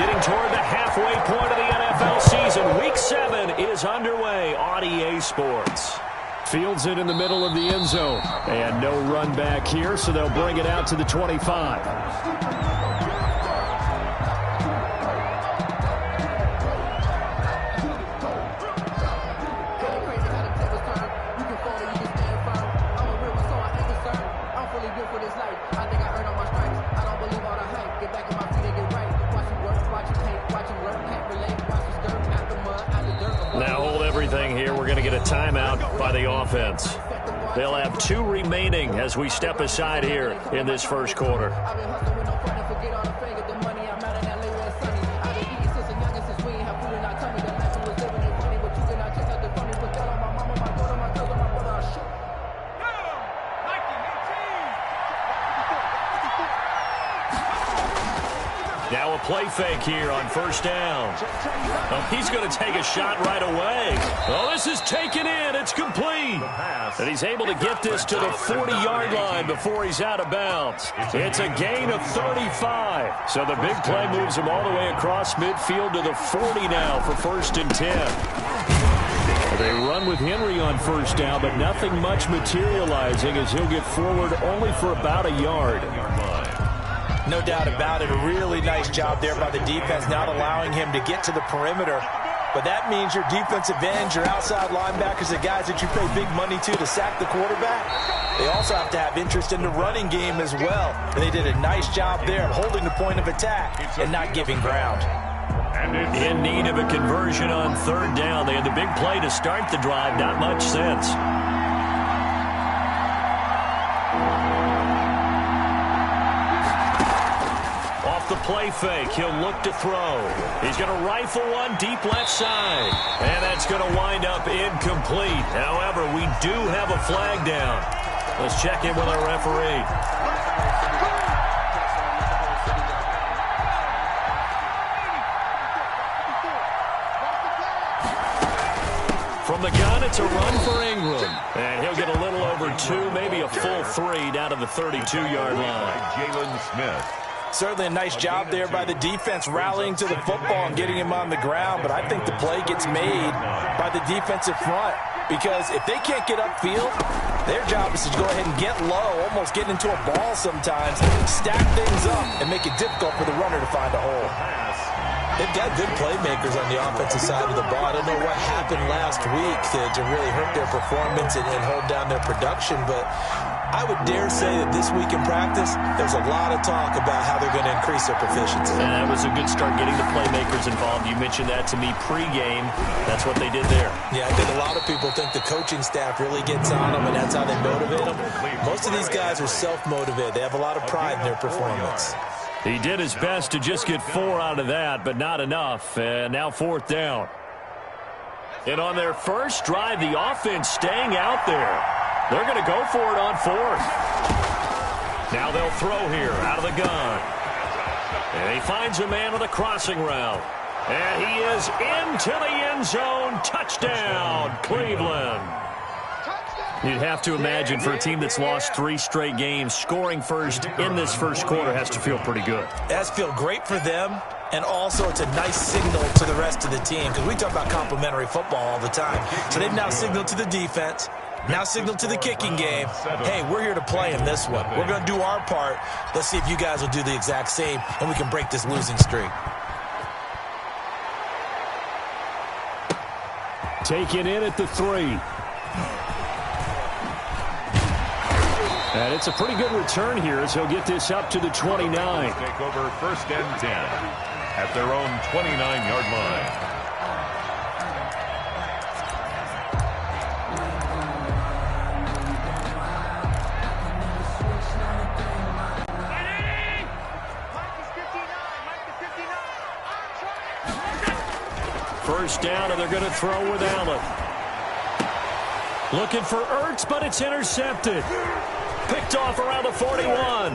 Getting toward the halfway point of the NFL season. Week 7 is underway on EA Sports. Fields it in the middle of the end zone. And no run back here, so they'll bring it out to the 25. Timeout by the offense. They'll have 2 remaining as we step aside here in this first quarter. Now a play fake here on first down. Oh, he's going to take a shot right away. Oh, this is taken in. It's complete. And he's able to get this to the 40-yard line before he's out of bounds. It's a gain of 35. So the big play moves him all the way across midfield to the 40 now for 1st and 10. They run with Henry on first down, but nothing much materializing as he'll get forward only for about a yard. No doubt about it. A really nice job there by the defense, not allowing him to get to the perimeter. But that means your defensive ends, your outside linebackers, the guys that you pay big money to sack the quarterback, they also have to have interest in the running game as well. And they did a nice job there holding the point of attack and not giving ground. In need of a conversion on 3rd down. They had the big play to start the drive. Not much sense. The play fake. He'll look to throw. He's going to rifle one deep left side. And that's going to wind up incomplete. However, we do have a flag down. Let's check in with our referee. From the gun, it's a run for Ingram. And he'll get a little over 2, maybe a full 3 down to the 32-yard line. Jalen Smith. Certainly a nice job there by the defense rallying to the football and getting him on the ground. But I think the play gets made by the defensive front because if they can't get upfield, their job is to go ahead and get low, almost get into a ball sometimes, stack things up, and make it difficult for the runner to find a hole. They've got good playmakers on the offensive side of the ball. I don't know what happened last week to really hurt their performance and hold down their production, but I would dare say that this week in practice, there's a lot of talk about how they're going to increase their proficiency. And that was a good start getting the playmakers involved. You mentioned that to me pregame. That's what they did there. Yeah, I think a lot of people think the coaching staff really gets on them, and that's how they motivate them. Most of these guys are self-motivated. They have a lot of pride in their performance. He did his best to just get 4 out of that, but not enough. And now 4th down. And on their first drive, the offense staying out there. They're going to go for it on 4th. Now they'll throw here out of the gun. And he finds a man with a crossing route. And he is into the end zone. Touchdown, Cleveland. You'd have to imagine for a team that's lost 3 straight games, scoring first in this first quarter has to feel pretty good. It has to feel great for them, and also it's a nice signal to the rest of the team because we talk about complementary football all the time. So they've now signaled to the defense, now signaled to the kicking game, hey, we're here to play in this one. We're going to do our part. Let's see if you guys will do the exact same, and we can break this losing streak. Taken in at the 3. And it's a pretty good return here as he'll get this up to the 29. Take over 1st and 10 at their own 29-yard line. First down, and they're going to throw with Allen. Looking for Ertz, but it's intercepted. Picked off around the 41.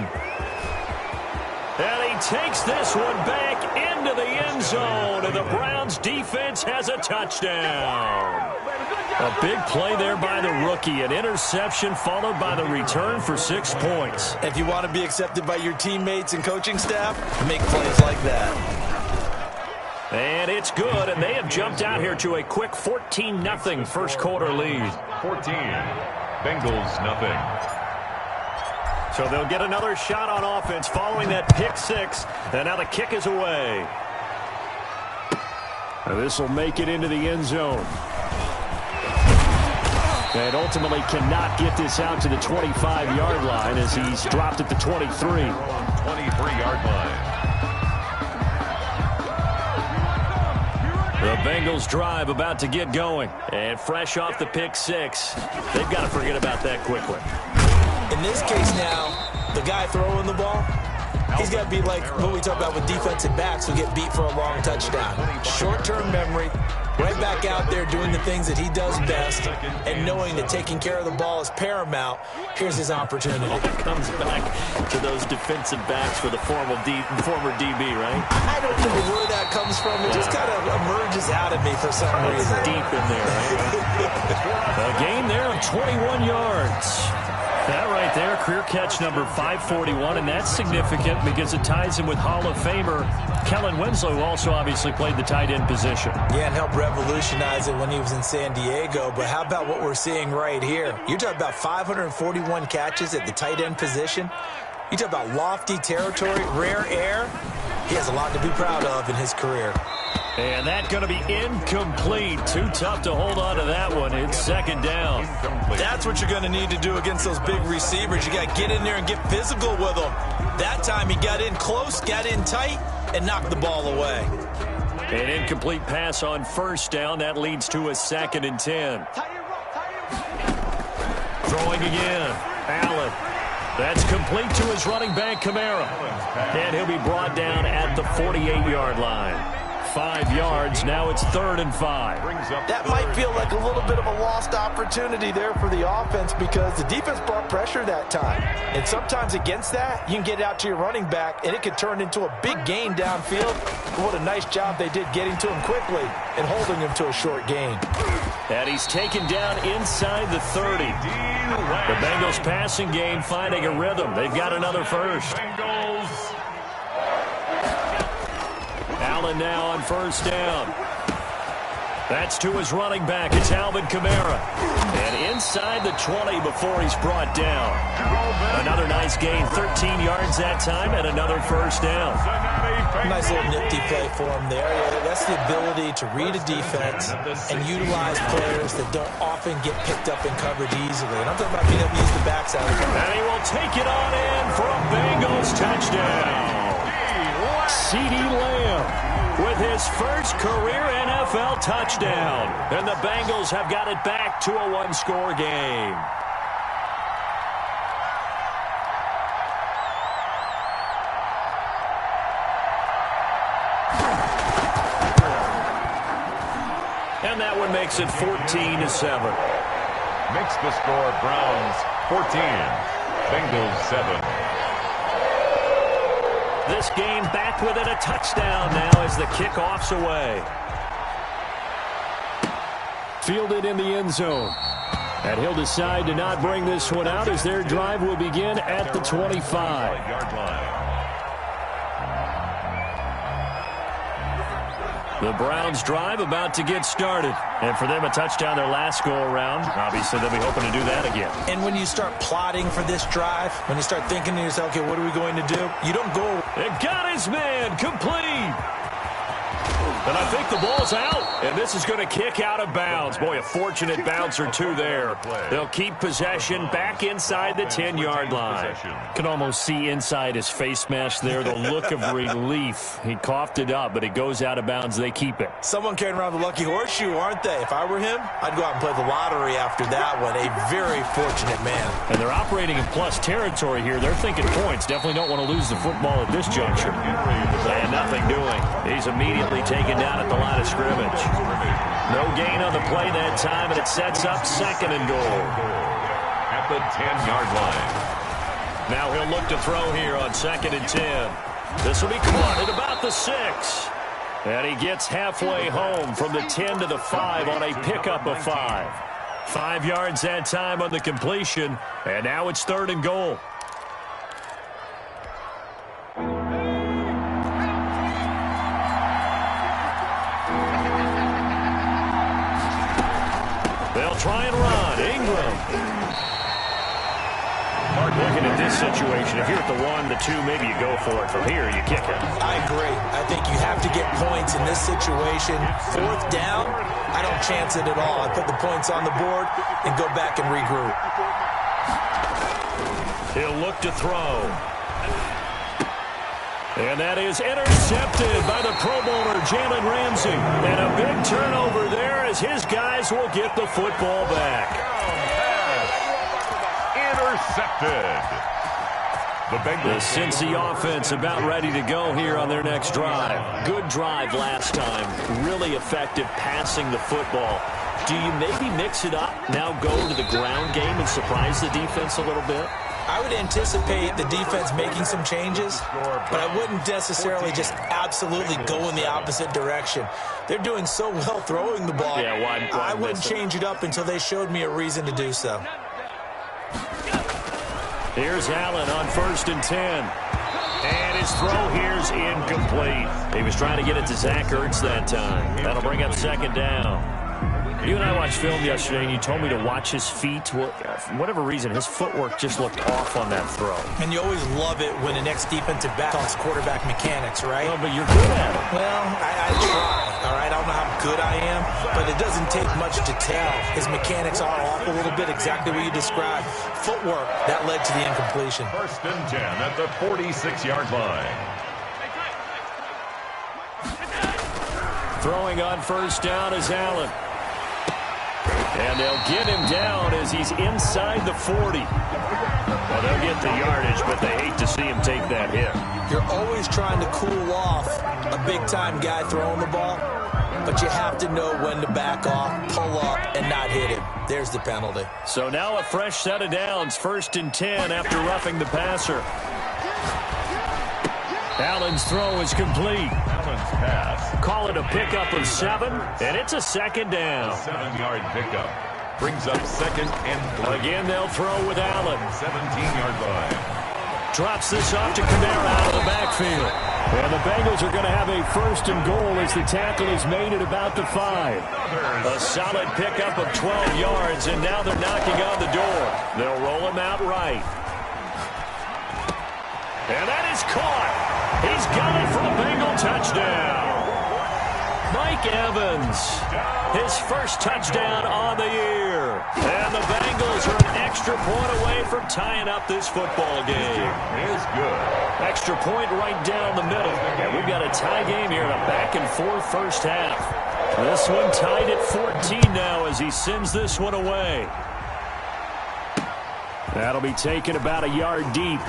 And he takes this one back into the end zone, and the Browns defense has a touchdown. A big play there by the rookie. An interception followed by the return for 6 points. If you want to be accepted by your teammates and coaching staff, make plays like that. And it's good, and they have jumped out here to a quick 14-0 first quarter lead. 14, Bengals nothing. So they'll get another shot on offense following that pick six, and now the kick is away. This will make it into the end zone. And ultimately cannot get this out to the 25-yard line as he's dropped at the 23. 23-yard line. The Bengals drive about to get going. And fresh off the pick six, they've got to forget about that quickly. In this case now, the guy throwing the ball, he's got to be like what we talk about with defensive backs who get beat for a long touchdown. Short-term memory, right back out there doing the things that he does best, and knowing that taking care of the ball is paramount. Here's his opportunity. Comes back to those defensive backs for the former DB, right? I don't know where that comes from. It just kind of emerges out of me for some reason. Deep in there, right? A gain there of 21 yards. That right there, career catch number 541, and that's significant because it ties him with Hall of Famer Kellen Winslow, who also obviously played the tight end position. Yeah, and helped revolutionize it when he was in San Diego. But how about what we're seeing right here? You're talking about 541 catches at the tight end position. You talk about lofty territory, rare air. He has a lot to be proud of in his career. And that's going to be incomplete. Too tough to hold on to that one. It's second down. That's what you're going to need to do against those big receivers. You got to get in there and get physical with them. That time he got in close, got in tight, and knocked the ball away. An incomplete pass on first down. That leads to a 2nd and 10. Throwing again. Allen. That's complete to his running back, Kamara. And he'll be brought down at the 48-yard line. 5 yards. Now it's 3rd and 5. That might feel like a little bit of a lost opportunity there for the offense because the defense brought pressure that time. And sometimes against that, you can get out to your running back, and it could turn into a big gain downfield. What a nice job they did getting to him quickly and holding him to a short gain. And he's taken down inside the 30. The Bengals passing game finding a rhythm. They've got another first. Allen now on first down. That's to his running back. It's Alvin Kamara. And inside the 20 before he's brought down. Another nice gain, 13 yards that time, and another first down. Nice little nifty play for him there. Yeah, that's the ability to read a defense and utilize players that don't often get picked up in coverage easily. And I'm talking about being able to use the backside. And he will take it on in for a Bengals touchdown. CeeDee Lamb with his first career NFL touchdown. And the Bengals have got it back to a one-score game. And that one makes it 14-7. Makes the score Browns 14, Bengals 7. This game back within a touchdown now as the kickoff's away. Fielded in the end zone. And he'll decide to not bring this one out as their drive will begin at the 25-yard line. The Browns drive about to get started. And for them, a touchdown their last go-around. Obviously, they'll be hoping to do that again. And when you start plotting for this drive, when you start thinking to yourself, okay, what are we going to do? You don't go. It got his man complete. And I think the ball's out. And this is going to kick out of bounds. Boy, a fortunate bounce or two there. They'll keep possession back inside the 10-yard line. Can almost see inside his face mask there, the look of relief. He coughed it up, but it goes out of bounds. They keep it. Someone carrying around the lucky horseshoe, aren't they? If I were him, I'd go out and play the lottery after that one. A very fortunate man. And they're operating in plus territory here. They're thinking points. Definitely don't want to lose the football at this juncture. And nothing doing. He's immediately taken down at the line of scrimmage. No gain on the play that time, and it sets up 2nd and goal. At the 10-yard line. Now he'll look to throw here on 2nd and 10. This will be caught at about the 6. And he gets halfway home from the 10 to the 5 on a pickup of 5. 5 yards that time on the completion, and now it's 3rd and goal. with this situation? If you're at the 1, the 2, maybe you go for it. From here, you kick it. I agree. I think you have to get points in this situation. 4th down, I don't chance it at all. I put the points on the board and go back and regroup. He'll look to throw. And that is intercepted by the Pro Bowler, Jalen Ramsey. And a big turnover there as his guys will get the football back. Intercepted. The Bengals. The Cincy offense about ready to go here on their next drive. Good drive last time. Really effective passing the football. Do you maybe mix it up, now go to the ground game and surprise the defense a little bit? I would anticipate the defense making some changes, but I wouldn't necessarily just absolutely go in the opposite direction. They're doing so well throwing the ball. Yeah, why I wouldn't change it up until they showed me a reason to do so. Here's Allen on 1st and 10. And his throw here's incomplete. He was trying to get it to Zach Ertz that time. That'll bring up 2nd down. You and I watched film yesterday, and you told me to watch his feet. For whatever reason, his footwork just looked off on that throw. And you always love it when the next defensive back talks quarterback mechanics, right? Well, but you're good at it. Well, I try, all right? I don't know how good I am, but it doesn't take much to tell. His mechanics are off a little bit, exactly what you described. Footwork, that led to the incompletion. 1st and 10 at the 46-yard line. Throwing on 1st down is Allen. And they'll get him down as he's inside the 40. Well, they'll get the yardage, but they hate to see him take that hit. You're always trying to cool off a big-time guy throwing the ball, but you have to know when to back off, pull up, and not hit him. There's the penalty. So now a fresh set of downs, 1st and 10 after roughing the passer. Allen's throw is complete. Allen's pass. Call it a pickup of 7, and it's a 2nd down. 7-yard pickup. Brings up 2nd and 3. Again, they'll throw with Allen. 17-yard line. Drops this off to Kamara out of the backfield. And the Bengals are going to have a 1st and goal as the tackle is made at about the 5. A solid pickup of 12 yards, and now they're knocking on the door. They'll roll him out right. And that is caught. He's got it for a Bengal touchdown. Mike Evans, his first touchdown on the year. And the Bengals are an extra point away from tying up this football game. Is good. Extra point right down the middle. And we've got a tie game here in a back-and-forth first half. This one tied at 14 now as he sends this one away. That'll be taken about a yard deep.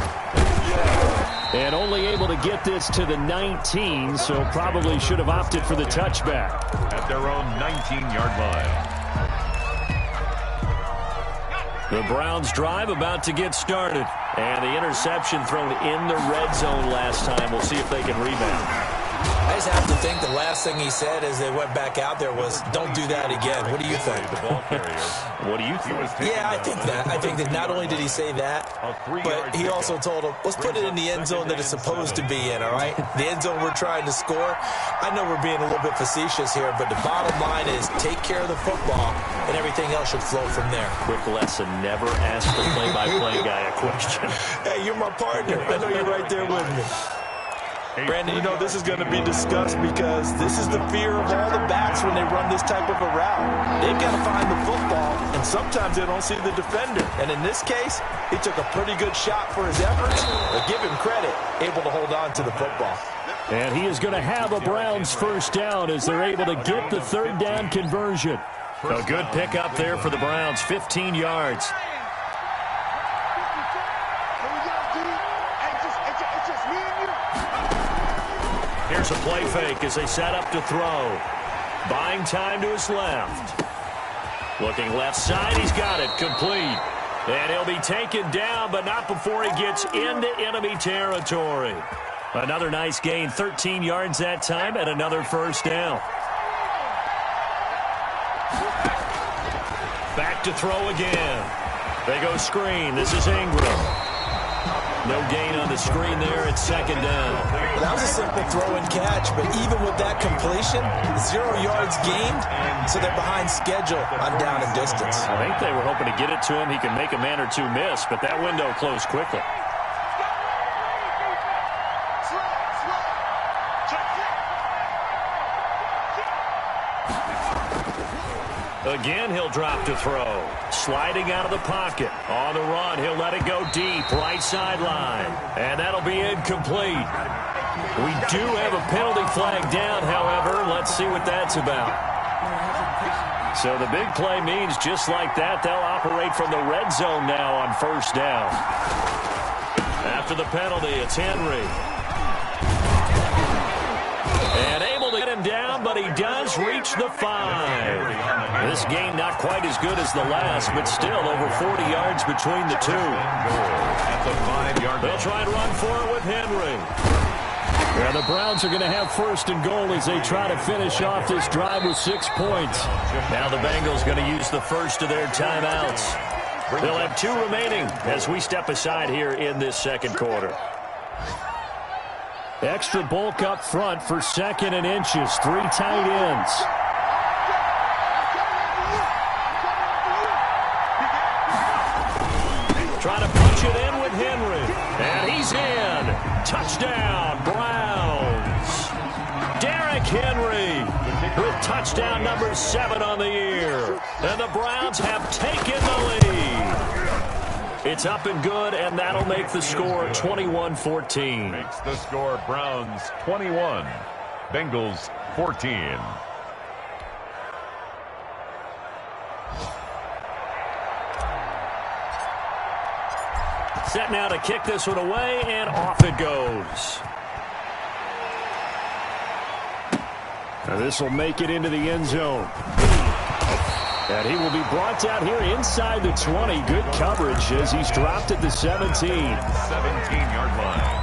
And only able to get this to the 19, so probably should have opted for the touchback. At their own 19-yard line. The Browns drive about to get started. And the interception thrown in the red zone last time. We'll see if they can rebound. I just have to think the last thing he said as they went back out there was, don't do that again. What do you think? What do you think? Yeah, I think that. I think that not only did he say that, but he also told him, let's put it in the end zone that it's supposed to be in, all right? The end zone we're trying to score. I know we're being a little bit facetious here, but the bottom line is take care of the football, and everything else should flow from there. Quick lesson, never ask the play-by-play guy a question. Hey, you're my partner. I know you're right there with me. Brandon, you know this is going to be discussed because this is the fear of all the backs when they run this type of a route. They've got to find the football, and sometimes they don't see the defender. And in this case, he took a pretty good shot for his efforts, but give him credit, able to hold on to the football. And he is going to have a Browns first down as they're able to get the 3rd down conversion. A good pickup there for the Browns, 15 yards. Here's a play fake as they set up to throw. Buying time to his left. Looking left side, he's got it, complete. And he'll be taken down, but not before he gets into enemy territory. Another nice gain, 13 yards that time, and another first down. Back to throw again. They go screen. This is Ingram. No gain on the screen there at second down. Well, that was a simple throw and catch, but even with that completion, 0 yards gained, so they're behind schedule on down and distance. I think they were hoping to get it to him. He can make a man or two miss, but that window closed quickly. Again, he'll drop to throw. Sliding out of the pocket. On the run, he'll let it go deep. Right sideline. And that'll be incomplete. We do have a penalty flag down, however. Let's see what that's about. So the big play means just like that, they'll operate from the red zone now on first down. After the penalty, it's Henry. And able to get him down, but he does reach the 5. This game not quite as good as the last, but still over 40 yards between the two. They'll try and run for it with Henry. Yeah, the Browns are going to have first and goal as they try to finish off this drive with 6 points. Now the Bengals going to use the first of their timeouts. They'll have 2 remaining as we step aside here in this second quarter. Extra bulk up front for second and inches. 3 tight ends. Trying to punch it in with Henry. And he's in. Touchdown, Browns. Derrick Henry with touchdown number 7 on the year. And the Browns have taken the lead. It's up and good, and that'll make the score 21-14. Makes the score Browns 21, Bengals 14. Set now to kick this one away, and off it goes. Now this will make it into the end zone. And he will be brought down here inside the 20. Good coverage as he's dropped at the 17. 17-yard line.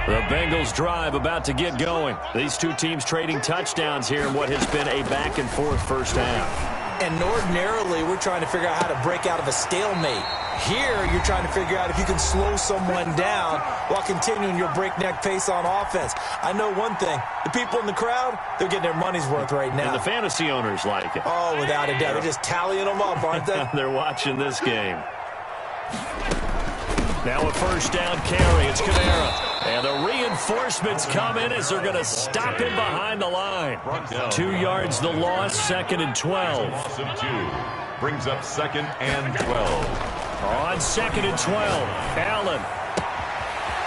The Bengals drive about to get going. These two teams trading touchdowns here in what has been a back-and-forth first half. And ordinarily, we're trying to figure out how to break out of a stalemate. Here, you're trying to figure out if you can slow someone down while continuing your breakneck pace on offense. I know one thing. The people in the crowd, they're getting their money's worth right now. And the fantasy owners like it. Oh, without a doubt. They're just tallying them up, aren't they? They're watching this game. Now a first down carry. It's Kamara. And the reinforcements come in as they're going to stop him behind the line. 2 yards the loss, second and 12. Brings up second and 12. On second and 12, Allen.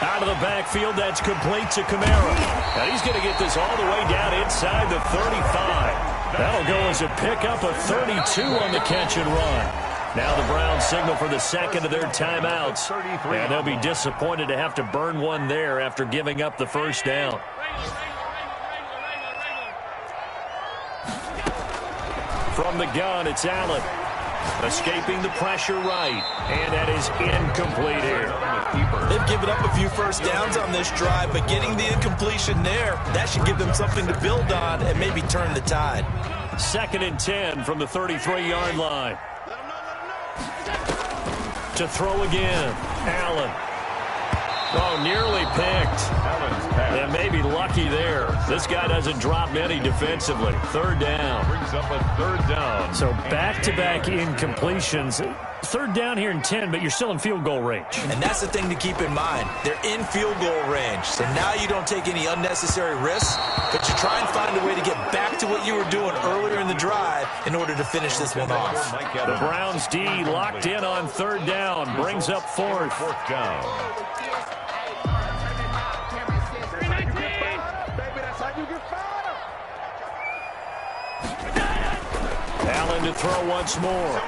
Out of the backfield, that's complete to Kamara. Now he's going to get this all the way down inside the 35. That'll go as a pickup of 32 on the catch and run. Now the Browns signal for the second of their timeouts. And they'll be disappointed to have to burn one there after giving up the first down. From the gun, it's Allen. Escaping the pressure right. And that is incomplete here. They've given up a few first downs on this drive, but getting the incompletion there, that should give them something to build on and maybe turn the tide. Second and 10 from the 33-yard line. To throw again. Allen. Oh, nearly picked. And maybe lucky there. This guy doesn't drop many defensively. Third down. Brings up a third down. So back-to-back incompletions. Third down here in 10, but you're still in field goal range. And that's the thing to keep in mind. They're in field goal range. So now you don't take any unnecessary risks, but you try and find a way to get back to what you were doing earlier in the drive in order to finish this one off. The Browns D locked in on third down. Brings up fourth. Fourth down. Allen to throw once more.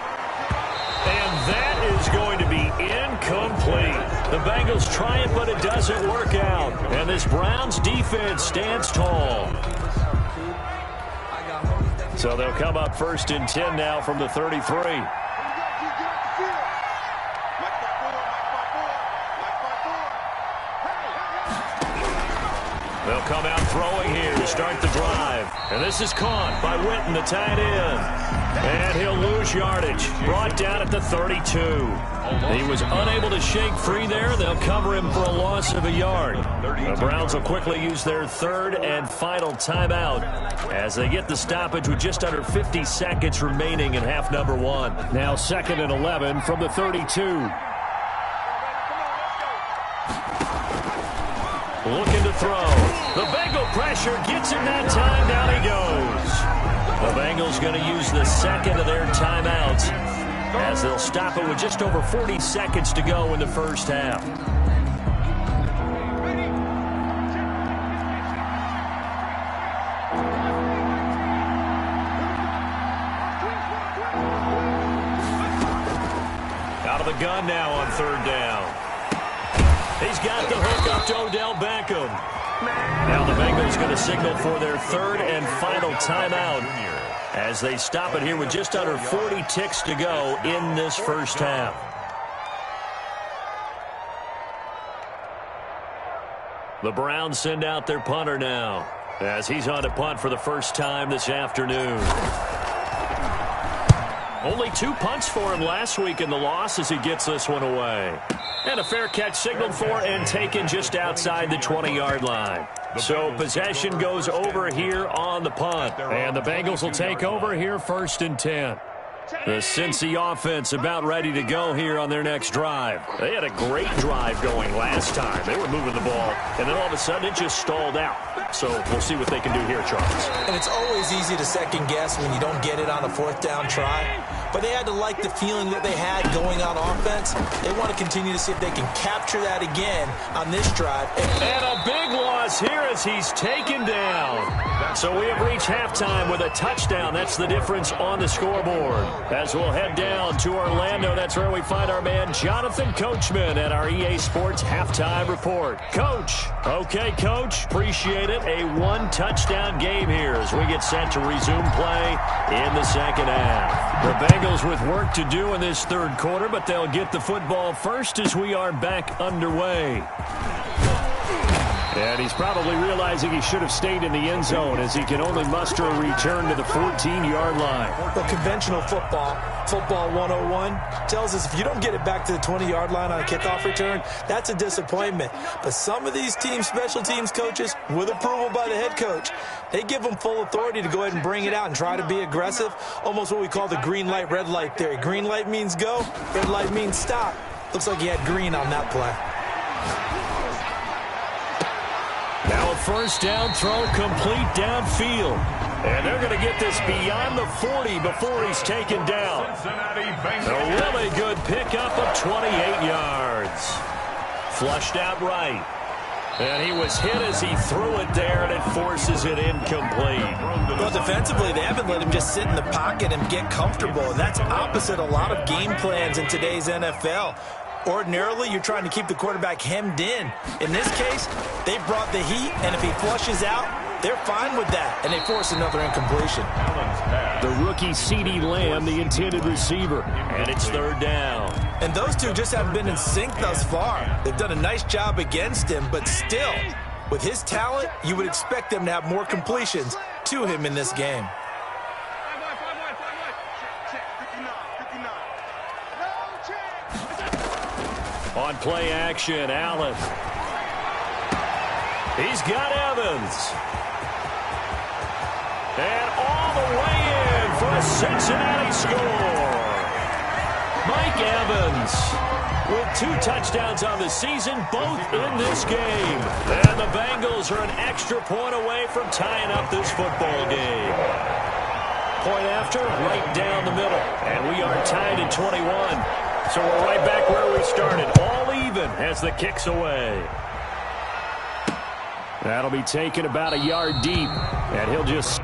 And that is going to be incomplete. The Bengals try it, but it doesn't work out. And this Browns defense stands tall. So they'll come up first and 10 now from the 33. They'll come out throwing here to start the drive. And this is caught by Witten, the tight end. And he'll lose yardage. Brought down at the 32. He was unable to shake free there. They'll cover him for a loss of a yard. The Browns will quickly use their third and final timeout as they get the stoppage with just under 50 seconds remaining in half number 1. Now 2nd and 11 from the 32. Looking to throw. The Bengal pressure gets him that time. Down he goes. The Bengals going to use the second of their timeouts as they'll stop it with just over 40 seconds to go in the first half. Out of the gun now on 3rd down. He's got the hook up to Odell Beckham. Now the Bengals going to signal for their third and final timeout as they stop it here with just under 40 ticks to go in this first half. The Browns send out their punter now as he's on to punt for the first time this afternoon. Only 2 punts for him last week in the loss as he gets this one away. And a fair catch signaled for and taken just outside the 20-yard line. So possession goes over here on the punt. And the Bengals will take over here 1st and 10. The Cincy offense about ready to go here on their next drive. They had a great drive going last time. They were moving the ball, and then all of a sudden it just stalled out. So we'll see what they can do here, Charles. And it's always easy to second guess when you don't get it on a 4th down try. But they had to like the feeling that they had going on offense. They want to continue to see if they can capture that again on this drive. And a big loss here as he's taken down. So we have reached halftime with a touchdown. That's the difference on the scoreboard. As we'll head down to Orlando, that's where we find our man Jonathan Coachman at our EA Sports Halftime Report. Coach. Okay, Coach. Appreciate it. A 1-touchdown game here as we get set to resume play in the second half. The Bengals with work to do in this 3rd quarter, but they'll get the football first as we are back underway. And he's probably realizing he should have stayed in the end zone as he can only muster a return to the 14-yard line. Well, conventional football 101, tells us if you don't get it back to the 20-yard line on a kickoff return, that's a disappointment. But some of these teams, special teams coaches, with approval by the head coach, they give them full authority to go ahead and bring it out and try to be aggressive, almost what we call the green light, red light theory. Green light means go, red light means stop. Looks like he had green on that play. Now a 1st down throw complete downfield. And they're going to get this beyond the 40 before he's taken down. A really good pickup of 28 yards. Flushed out right. And he was hit as he threw it there, and it forces it incomplete. Well, defensively, they haven't let him just sit in the pocket and get comfortable. And that's opposite a lot of game plans in today's NFL. Ordinarily, you're trying to keep the quarterback hemmed in. In this case, they brought the heat, and if he flushes out, they're fine with that, and they force another incompletion. The rookie CeeDee Lamb, the intended receiver, and it's 3rd down. And those two just haven't been in sync thus far. They've done a nice job against him, but still, with his talent, you would expect them to have more completions to him in this game. On play action, Allen. He's got Evans. And all the way in for a Cincinnati score. Mike Evans with 2 touchdowns on the season, both in this game. And the Bengals are an extra point away from tying up this football game. Point after, right down the middle. And we are tied at 21. So we're right back where we started, all even as the kick's away. That'll be taken about a yard deep, and he'll just...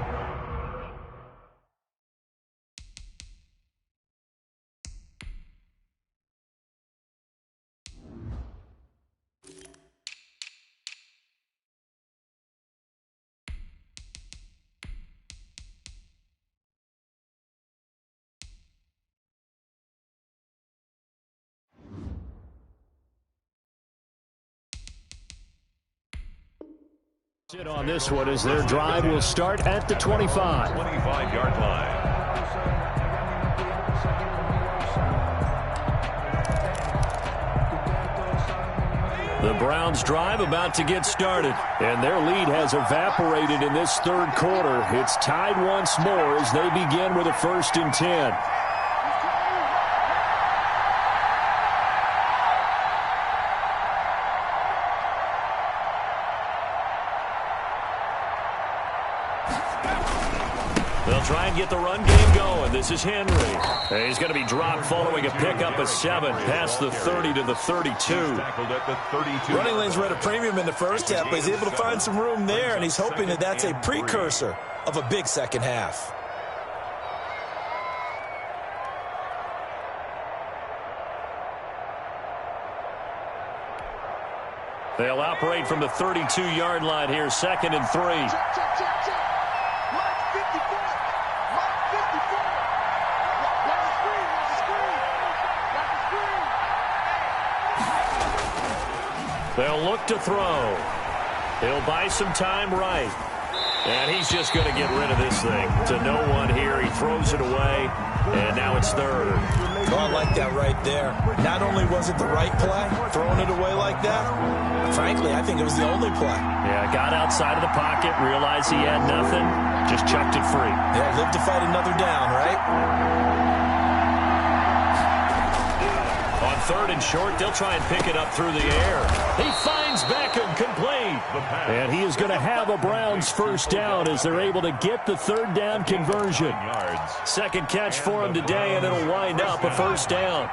Sit on this one as their drive will start at the 25. 25-yard line. The Browns drive about to get started, and their lead has evaporated in this third quarter. It's tied once more as they begin with a 1st and 10. They'll try and get the run game going. This is Henry. He's going to be dropped following a pickup of 7 past the 30 to the 32. Running lanes were at a premium in the first half, but he's able to find some room there, and he's hoping that that's a precursor of a big second half. They'll operate from the 32-yard line here, 2nd and 3. They'll look to throw. He'll buy some time right. And he's just going to get rid of this thing to no one here. He throws it away, and now it's 3rd. Oh, I like that right there. Not only was it the right play, throwing it away like that, frankly, I think it was the only play. Yeah, got outside of the pocket, realized he had nothing, just chucked it free. Yeah, live to fight another down, right? On 3rd and short, they'll try and pick it up through the air. He finds Beckham complete. And he is going to have a Browns 1st down as they're able to get the 3rd down conversion. 2nd catch for him today, and it'll wind up a 1st down.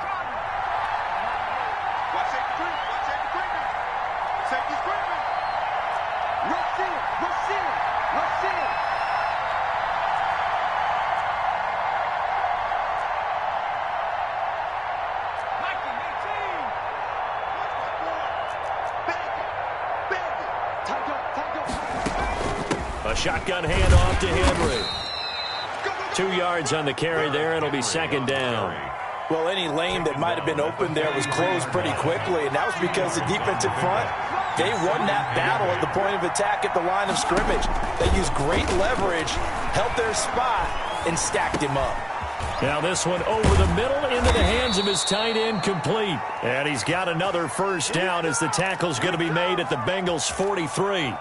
A shotgun handoff to Henry. 2 yards on the carry there. It'll be 2nd down. Well, any lane that might have been open there was closed pretty quickly, and that was because the defensive front, they won that battle at the point of attack at the line of scrimmage. They used great leverage, held their spot, and stacked him up. Now this one over the middle into the hands of his tight end, complete. And he's got another 1st down as the tackle's going to be made at the Bengals 43.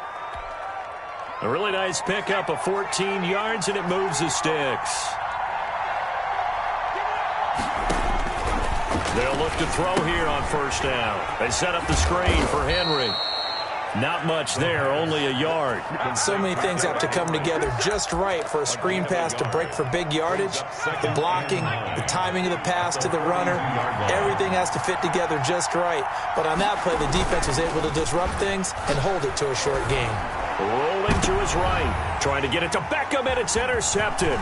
A really nice pickup of 14 yards, and it moves the sticks. They'll look to throw here on 1st down. They set up the screen for Henry. Not much there, only a yard. So many things have to come together just right for a screen pass to break for big yardage. The blocking, the timing of the pass to the runner, everything has to fit together just right. But on that play, the defense was able to disrupt things and hold it to a short gain. Rolling to his right, trying to get it to Beckham, and it's intercepted.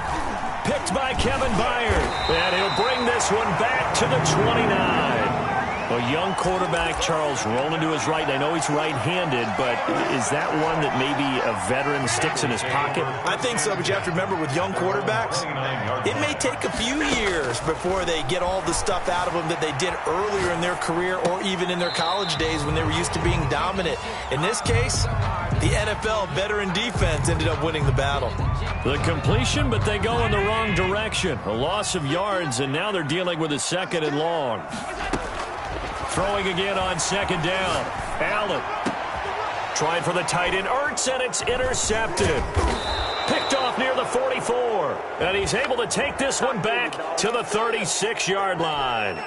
Picked by Kevin Byard, and he'll bring this one back to the 29. A young quarterback, Charles, rolling to his right. I know he's right-handed, but is that one that maybe a veteran sticks in his pocket? I think so, but you have to remember with young quarterbacks, it may take a few years before they get all the stuff out of them that they did earlier in their career or even in their college days when they were used to being dominant. In this case, the NFL veteran defense ended up winning the battle. The completion, but they go in the wrong direction. A loss of yards, and now they're dealing with a 2nd and long. Throwing again on 2nd down. Allen trying for the tight end. Ertz, and it's intercepted. Picked off near the 44. And he's able to take this one back to the 36-yard line.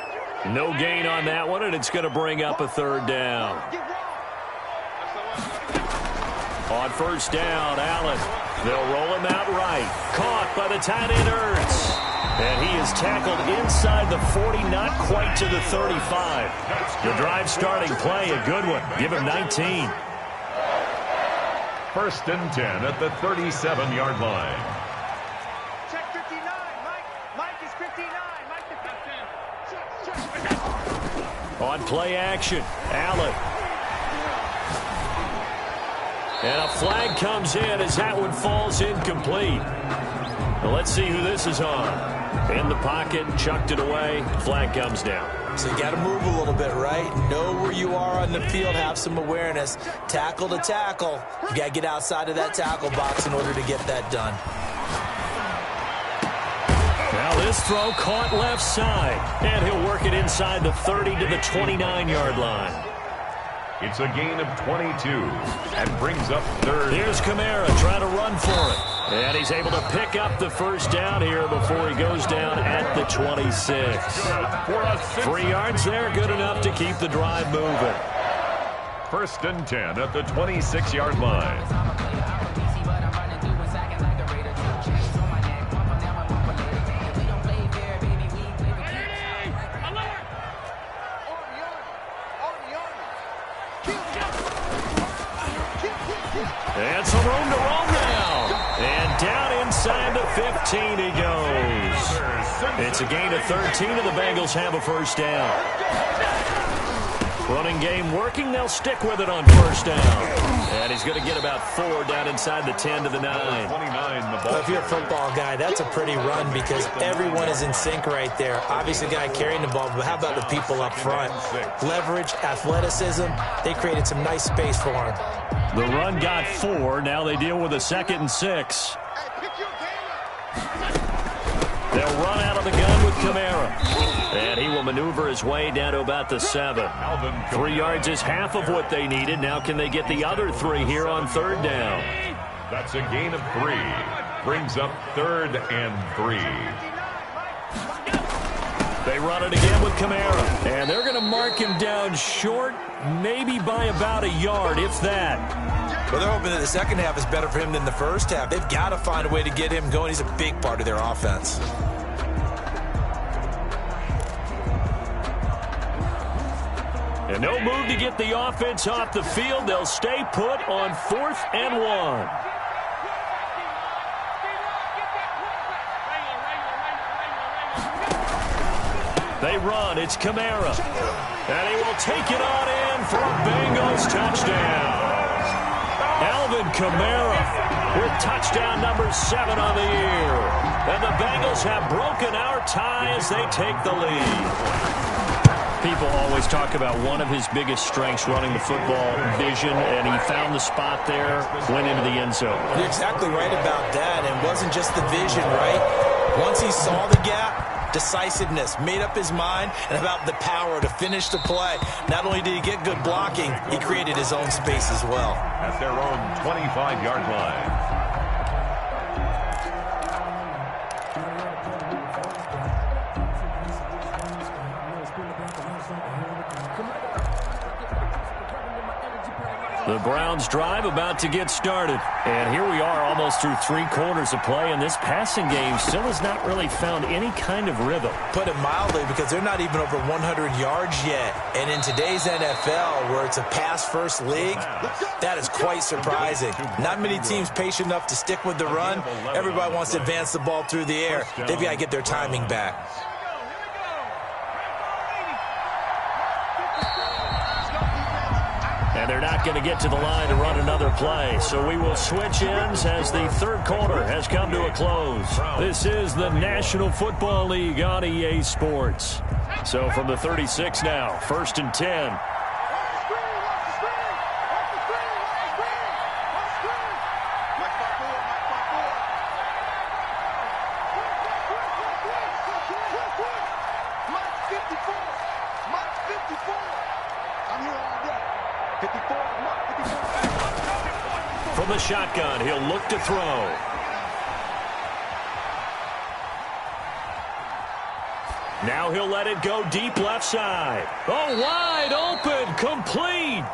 No gain on that one, and it's going to bring up a 3rd down. On 1st down, Allen. They'll roll him out right. Caught by the tight end, Ertz. And he is tackled inside the 40, not quite to the 35. The drive starting play, a good one. Give him 19. 1st and 10 at the 37-yard line. Check 59. Mike is 59. Mike. On play action, Allen. And a flag comes in as that one falls incomplete. Well, let's see who this is on. In the pocket, chucked it away, flag comes down. So you got to move a little bit, right? Know where you are on the field, have some awareness. Tackle to tackle. You got to get outside of that tackle box in order to get that done. Now this throw caught left side, and he'll work it inside the 30 to the 29-yard line. It's a gain of 22 and brings up third. Here's Kamara trying to run for it. And he's able to pick up the first down here before he goes down at the 26. 3 yards there, good enough to keep the drive moving. 1st and 10 at the 26-yard line. And some room to roam now. And down inside the 15 he goes. It's a gain of 13, and the Bengals have a first down. Running game working. They'll stick with it on first down. And he's going to get about 4 down inside the 10 to the 9. Well, if you're a football guy, that's a pretty run because everyone is in sync right there. Obviously, the guy carrying the ball, but how about the people up front? Leverage, athleticism, they created some nice space for him. The run got 4. Now they deal with a 2nd and 6. They'll run out of the gun with Kamara. And he will maneuver his way down to about the 7. 3 yards is half of what they needed. Now can they get the other 3 here on 3rd down? That's a gain of 3. Brings up 3rd and 3. They run it again with Kamara. And they're going to mark him down short, maybe by about a yard, if that. Well, they're hoping that the second half is better for him than the first half. They've got to find a way to get him going. He's a big part of their offense. And no move to get the offense off the field. They'll stay put on 4th and 1. They run. It's Kamara. And he will take it on in for a Bengals touchdown. Alvin Kamara with touchdown number 7 on the year. And the Bengals have broken our tie as they take the lead. People always talk about one of his biggest strengths running the football, vision, and he found the spot there, went into the end zone. You're exactly right about that. And it wasn't just the vision, right? Once he saw the gap, decisiveness, made up his mind, and about the power to finish the play. Not only did he get good blocking, he created his own space as well. At their own 25-yard line. The Browns drive about to get started. And here we are almost through 3 quarters of play, and this passing game still has not really found any kind of rhythm. Put it mildly, because they're not even over 100 yards yet. And in today's NFL, where it's a pass-first league, that is quite surprising. Not many teams patient enough to stick with the run. Everybody wants to advance the ball through the air. They've got to get their timing back. And they're not going to get to the line to run another play. So we will switch ends as the 3rd quarter has come to a close. This is the National Football League on EA Sports. So from the 36 now, 1st and 10. From the shotgun, he'll look to throw. Now he'll let it go deep left side. Oh, wide open, complete.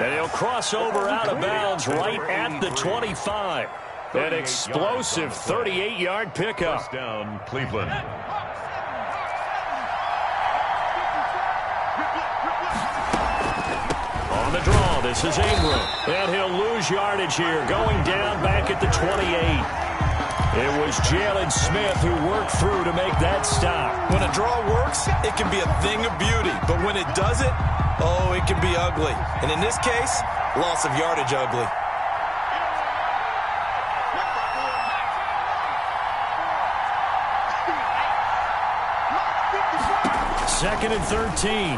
And he'll cross over out of bounds right at the 25. An explosive 38-yard pickup. First down, Cleveland. On the draw, this is Ingram. And he'll lose yardage here, going down back at the 28. It was Jalen Smith who worked through to make that stop. When a draw works, it can be a thing of beauty. But when it doesn't, oh, it can be ugly. And in this case, loss of yardage ugly. 2nd and 13.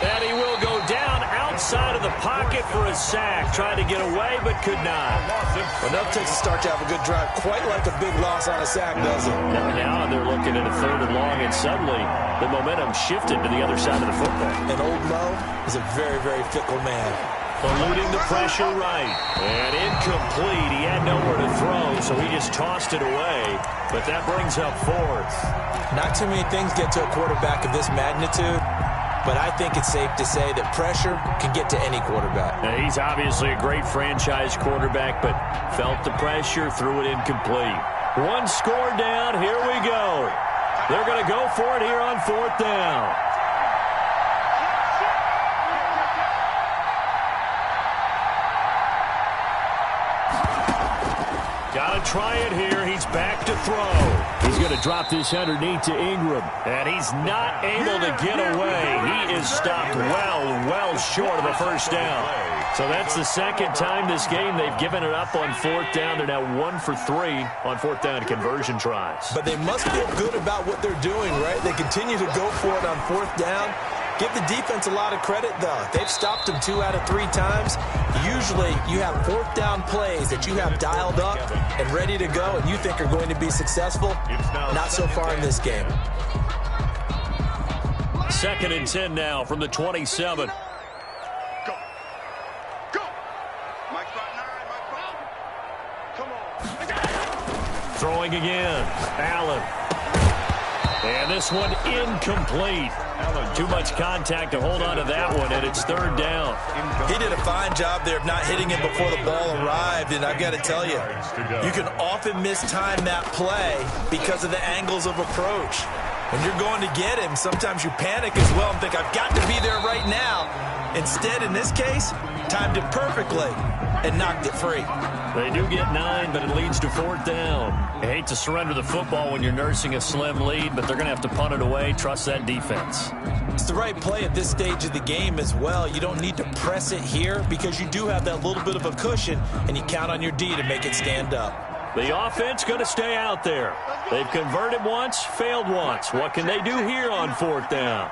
And he will go down outside of the pocket for a sack. Tried to get away, but could not. Enough takes to start to have a good drive. Quite like a big loss on a sack, does it? Now they're looking at a 3rd and long, and suddenly the momentum shifted to the other side of the football. And old Mo is a very, very fickle man. Eluding the pressure right. And incomplete. He had nowhere to throw, so he just tossed it away. But that brings up 4th. Not too many things get to a quarterback of this magnitude, but I think it's safe to say that pressure can get to any quarterback. Now, he's obviously a great franchise quarterback, but felt the pressure, threw it incomplete. One score down. Here we go. They're going to go for it here on 4th down. Got to try it here. He's back to throw. He's going to drop this underneath to Ingram. And he's not able to get away. He is stopped well short of a 1st down. So that's the 2nd time this game they've given it up on 4th down. They're now 1 for 3 on 4th down conversion tries. But they must feel good about what they're doing, right? They continue to go for it on 4th down. Give the defense a lot of credit, though. They've stopped them 2 out of 3 times. Usually, you have 4th down plays that you have dialed up and ready to go and you think are going to be successful. Not so far in this game. 2nd and 10 now from the 27. Go. Mike spot 9, Mike spot. Come on. Throwing again. Allen. And this one incomplete. Too much contact to hold on to that one, and it's 3rd down. He did a fine job there of not hitting him before the ball arrived, and I've got to tell you, you can often mistime that play because of the angles of approach. When you're going to get him, sometimes you panic as well and think, I've got to be there right now. Instead, in this case, timed it perfectly and knocked it free. They do get 9, but it leads to 4th down. I hate to surrender the football when you're nursing a slim lead, but they're going to have to punt it away. Trust that defense. It's the right play at this stage of the game as well. You don't need to press it here because you do have that little bit of a cushion, and you count on your D to make it stand up. The offense going to stay out there. They've converted once, failed once. What can they do here on 4th down?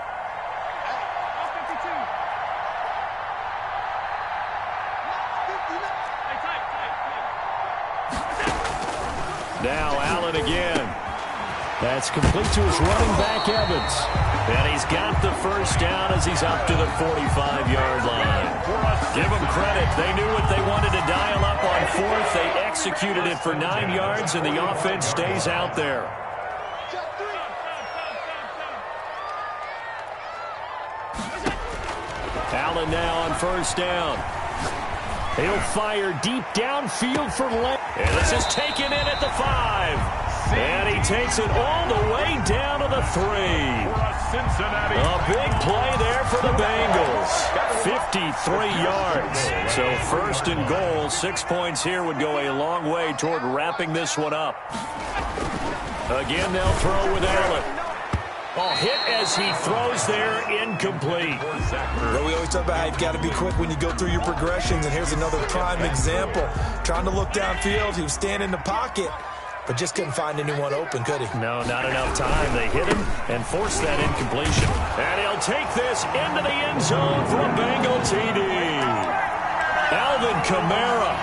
Now Allen again. That's complete to his running back, Evans. And he's got the 1st down as he's up to the 45-yard line. Give them credit. They knew what they wanted to dial up on 4th. They executed it for 9 yards, and the offense stays out there. Allen now on 1st down. He'll fire deep downfield for length. And this is taken in at the 5. And he takes it all the way down to the 3. A big play there for the Bengals. 53 yards. So 1st and goal. 6 points here would go a long way toward wrapping this one up. Again, they'll throw with Allen. Oh, hit as he throws there, incomplete. Well, we always talk about how you've got to be quick when you go through your progressions, and here's another prime example. Trying to look downfield, he was standing in the pocket, but just couldn't find anyone open, could he? No, not enough time. They hit him and forced that incompletion. And he'll take this into the end zone for a Bengal TD. Alvin Kamara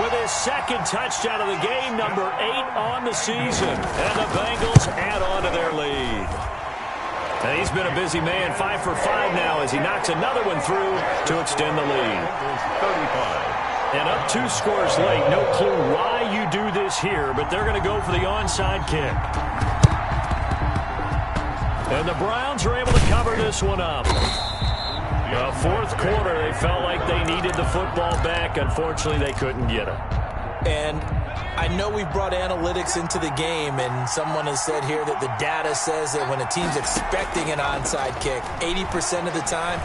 with his 2nd touchdown of the game, number 8 on the season. And the Bengals add on to their lead. And he's been a busy man, 5 for 5 now as he knocks another one through to extend the lead. 35. And up 2 scores late. No clue why you do this here, but they're going to go for the onside kick. And the Browns are able to cover this one up. 4th quarter, they felt like they needed the football back. Unfortunately, they couldn't get it. And I know we've brought analytics into the game, and someone has said here that the data says that when a team's expecting an onside kick, 80% of the time,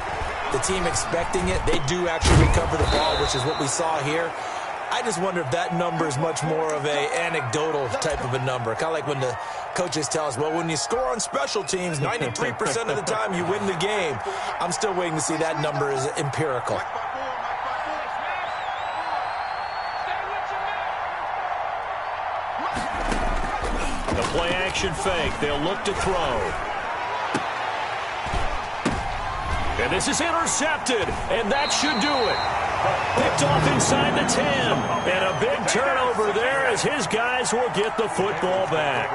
the team expecting it, they do actually recover the ball, which is what we saw here. I just wonder if that number is much more of a anecdotal type of a number. Kind of like when the coaches tell us, well, when you score on special teams, 93% of the time you win the game. I'm still waiting to see that number is empirical. The play-action fake. They'll look to throw. And this is intercepted, and that should do it. Picked off inside the 10. And a big turnover there as his guys will get the football back.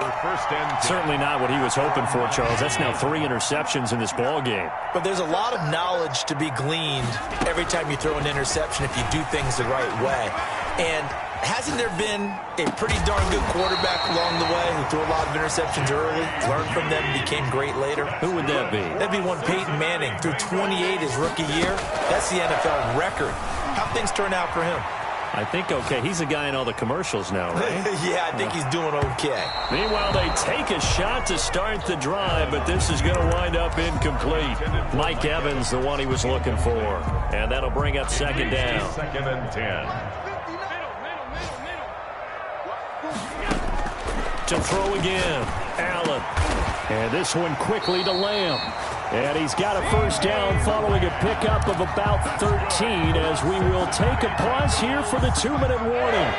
Certainly not what he was hoping for, Charles. That's now 3 interceptions in this ball game. But there's a lot of knowledge to be gleaned every time you throw an interception if you do things the right way. And hasn't there been a pretty darn good quarterback along the way who threw a lot of interceptions early, learned from them, became great later? Who would that be? That'd be one Peyton Manning. Threw 28 his rookie year. That's the NFL record. How'd things turn out for him? I think okay. He's a guy in all the commercials now, right? Yeah, I think he's doing okay. Meanwhile, they take a shot to start the drive, but this is going to wind up incomplete. Mike Evans, the one he was looking for. And that'll bring up second down. 2nd and 10. To throw again, Allen. And this one quickly to Lamb. And he's got a first down following a pickup of about 13 as we will take a pause here for the 2-minute warning.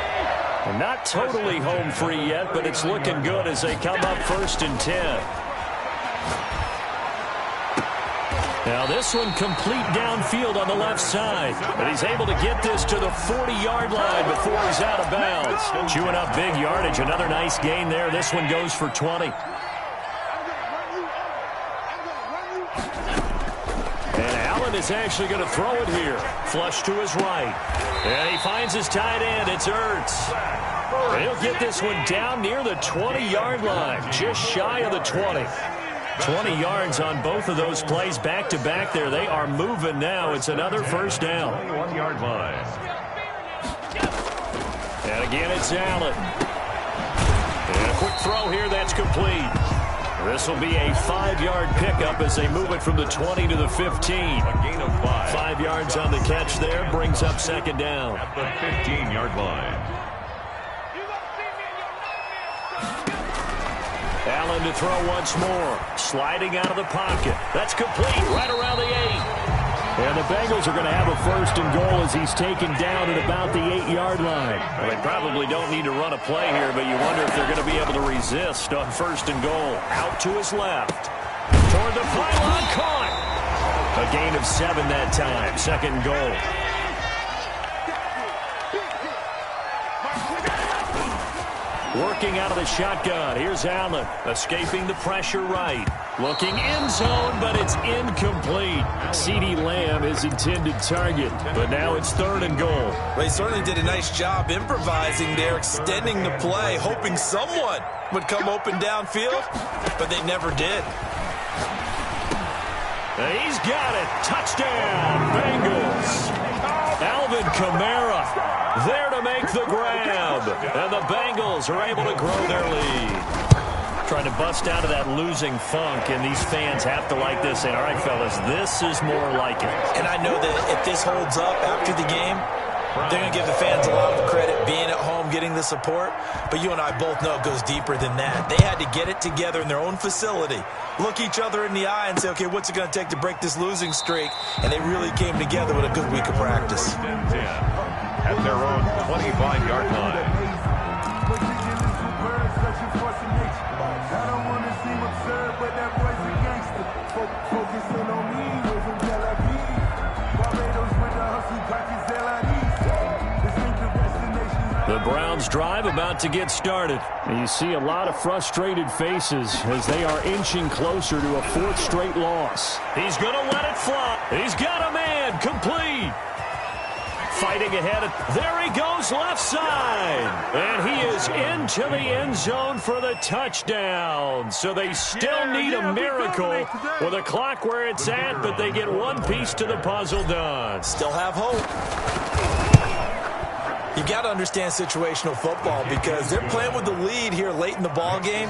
And not totally home free yet, but it's looking good as they come up 1st and 10. Now this one complete downfield on the left side. But he's able to get this to the 40-yard line before he's out of bounds. Chewing up big yardage. Another nice gain there. This one goes for 20. And Allen is actually going to throw it here. Flush to his right. And he finds his tight end. It's Ertz. He'll get this one down near the 20-yard line. Just shy of the 20. 20 yards on both of those plays back-to-back there. They are moving now. It's another first down. 21-yard line. And again, it's Allen. And a quick throw here that's complete. This will be a 5-yard pickup as they move it from the 20 to the 15. A gain of 5. 5 yards on the catch there. Brings up second down. At the 15-yard line. Allen to throw once more. Sliding out of the pocket. That's complete right around the 8. And the Bengals are going to have a 1st and goal as he's taken down at about the 8-yard line. Well, they probably don't need to run a play here, but you wonder if they're going to be able to resist on 1st and goal. Out to his left. Toward the pylon, caught. A gain of 7 that time. 2nd and goal. Working out of the shotgun. Here's Allen. Escaping the pressure right. Looking end zone, but it's incomplete. CeeDee Lamb is intended target, but now it's 3rd and goal. They certainly did a nice job improvising there, extending the play, hoping someone would come open downfield, but they never did. And he's got it. Touchdown, Bengals. Alvin Kamara there to make the grab. And the Bengals are able to grow their lead. Trying to bust out of that losing funk, and these fans have to like this. And all right, fellas, this is more like it. And I know that if this holds up after the game, they're going to give the fans a lot of credit being at home, getting the support. But you and I both know it goes deeper than that. They had to get it together in their own facility, look each other in the eye and say, okay, what's it going to take to break this losing streak? And they really came together with a good week of practice. 10 at their own 25-yard line. The Browns drive about to get started. And you see a lot of frustrated faces as they are inching closer to a 4th straight loss. He's going to let it fly. He's got a man complete. Fighting ahead. There he goes left side. And he is into the end zone for the touchdown. So they still need a miracle with a clock where it's at, but they get one piece to the puzzle done. Still have hope. You got to understand situational football because they're playing with the lead here late in the ball game.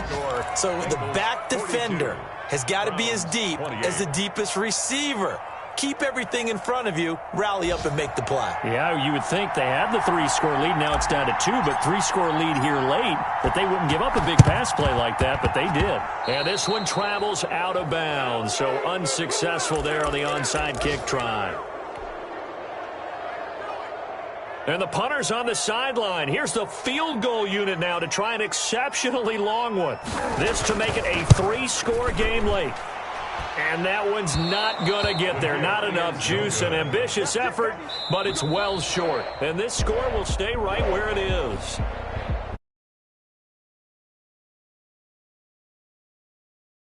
So the back defender has got to be as deep as the deepest receiver. Keep everything in front of you, rally up and make the play. Yeah, you would think they had the 3-score lead. Now it's down to 2, but 3-score lead here late. That they wouldn't give up a big pass play like that, but they did. And this one travels out of bounds. So unsuccessful there on the onside kick try. And the punter's on the sideline. Here's the field goal unit now to try an exceptionally long one. This to make it a 3-score game late. And that one's not going to get there. Not enough juice. An ambitious effort, but it's well short. And this score will stay right where it is.